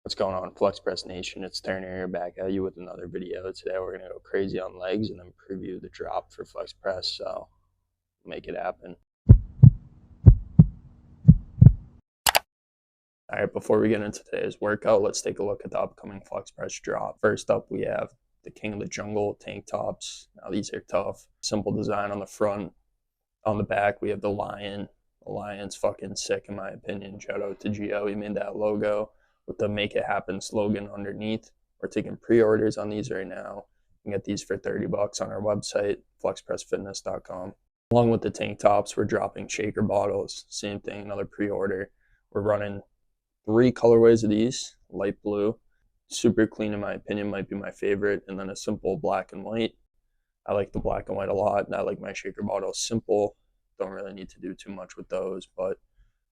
What's going on, Flex Press Nation? It's Turner here, back at you with another video. Today we're going to go crazy on legs and then preview the drop for Flex Press, so make it happen. All right, before we get into today's workout, let's take a look at the upcoming Flex Press drop. First up, we have the King of the Jungle tank tops. Now these are tough. Simple design on the front. On the back, we have the lion. The lion's fucking sick in my opinion. Shout out to Gio, he made that logo with the Make It Happen slogan underneath. We're taking pre-orders on these right now. You can get these for $30 on our website, flexpressfitness.com. Along with the tank tops, we're dropping shaker bottles. Same thing, another pre-order. We're running 3 colorways of these, light blue, super clean in my opinion, might be my favorite, and then a simple black and white. I like the black and white a lot, and I like my shaker bottles simple. Don't really need to do too much with those, but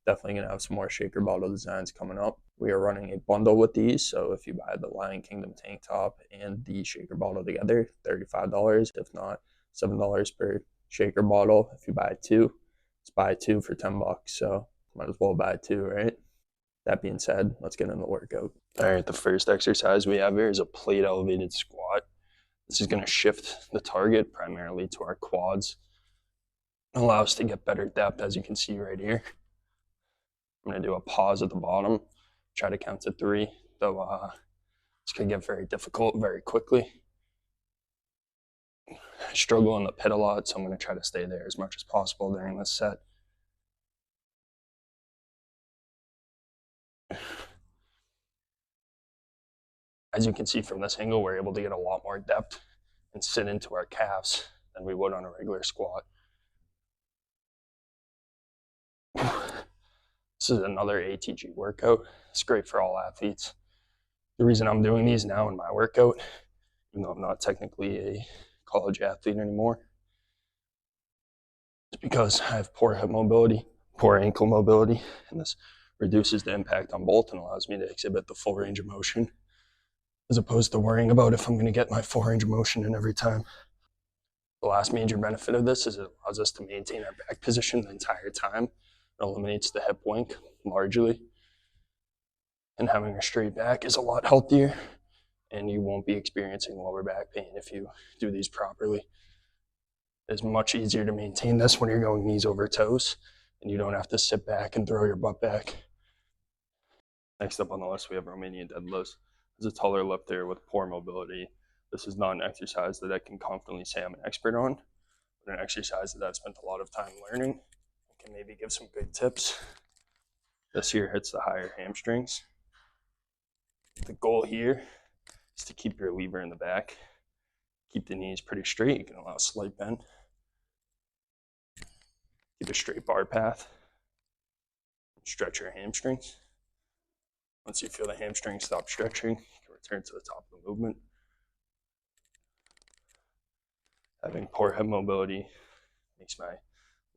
definitely going to have some more shaker bottle designs coming up. We are running a bundle with these, so if you buy the Lion Kingdom tank top and the shaker bottle together, $35. If not, $7 per shaker bottle. If you buy 2, it's buy 2 for $10, so might as well buy 2, right? That being said, let's get into the workout. All right, the first exercise we have here is a plate elevated squat. This is going to shift the target primarily to our quads. Allow us to get better depth, as you can see right here. I'm going to do a pause at the bottom, try to count to 3, though this could get very difficult very quickly. I struggle on the pit a lot, so I'm going to try to stay there as much as possible during this set. As you can see from this angle, we're able to get a lot more depth and sit into our calves than we would on a regular squat. This is another ATG workout. It's great for all athletes. The reason I'm doing these now in my workout, even though I'm not technically a college athlete anymore, is because I have poor hip mobility, poor ankle mobility, and this reduces the impact on both and allows me to exhibit the full range of motion, as opposed to worrying about if I'm going to get my full range of motion in every time. The last major benefit of this is it allows us to maintain our back position the entire time. It eliminates the hip wink largely. And having a straight back is a lot healthier, and you won't be experiencing lower back pain if you do these properly. It's much easier to maintain this when you're going knees over toes, and you don't have to sit back and throw your butt back. Next up on the list, we have Romanian deadlifts. As a taller lifter with poor mobility, this is not an exercise that I can confidently say I'm an expert on, but an exercise that I've spent a lot of time learning. I can maybe give some good tips. This here hits the higher hamstrings. The goal here is to keep your lever in the back. Keep the knees pretty straight. You can allow a slight bend. Keep a straight bar path. Stretch your hamstrings. Once you feel the hamstrings stop stretching, you can return to the top of the movement. Having poor hip mobility makes my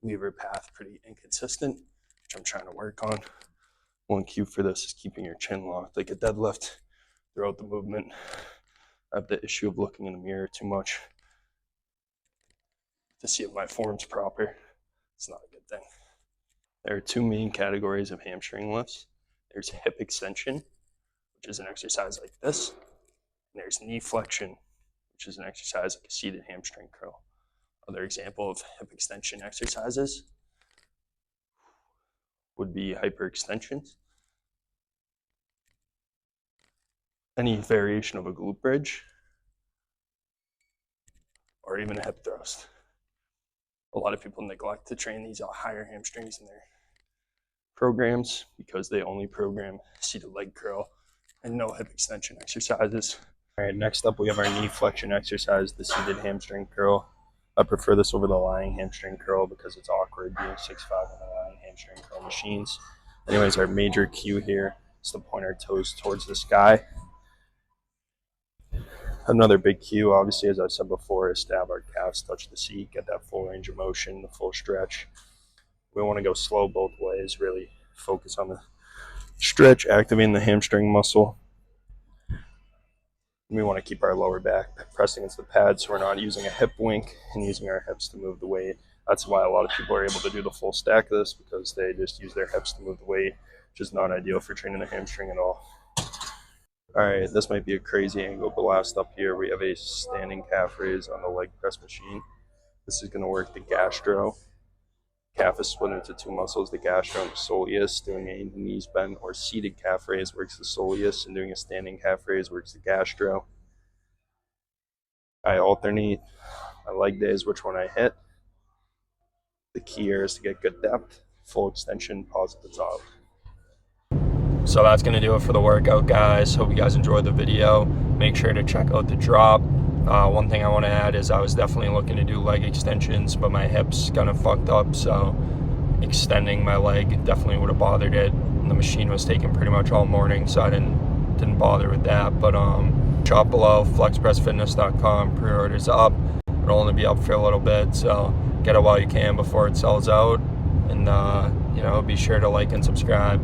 lever path pretty inconsistent, which I'm trying to work on. One cue for this is keeping your chin locked like a deadlift throughout the movement. I have the issue of looking in the mirror too much to see if my form's proper. It's not a good thing. There are 2 main categories of hamstring lifts. There's hip extension, which is an exercise like this. And there's knee flexion, which is an exercise like a seated hamstring curl. Another example of hip extension exercises would be hyperextensions. Any variation of a glute bridge, or even a hip thrust. A lot of people neglect to train these higher hamstrings in their programs because they only program seated leg curl and no hip extension exercises. All right, next up we have our knee flexion exercise, the seated hamstring curl. I prefer this over the lying hamstring curl because it's awkward being 6'5" on the lying hamstring curl machines. Anyways, our major cue here is to point our toes towards the sky. Another big cue, obviously, as I said before, is to have our calves touch the seat, get that full range of motion, the full stretch. We want to go slow both ways, really focus on the stretch, activating the hamstring muscle. We want to keep our lower back pressed against the pad so we're not using a hip wink and using our hips to move the weight. That's why a lot of people are able to do the full stack of this, because they just use their hips to move the weight, which is not ideal for training the hamstring at all. All right, this might be a crazy angle, but last up here we have a standing calf raise on the leg press machine. This is going to work the gastro. Calf is split into two muscles, the gastro and the soleus. Doing a knees bend or seated calf raise works the soleus, and doing a standing calf raise works the gastro. I alternate my leg days, which one I hit. The key here is to get good depth, full extension, pause at the top. So that's going to do it for the workout, guys. Hope you guys enjoyed the video. Make sure to check out the drop. One thing I want to add is I was definitely looking to do leg extensions, but my hips kind of fucked up, so extending my leg definitely would have bothered it. The machine was taking pretty much all morning, so I didn't bother with that. But shop below, flexpressfitness.com. Pre-orders up. It'll only be up for a little bit, so get it while you can before it sells out. And be sure to like and subscribe.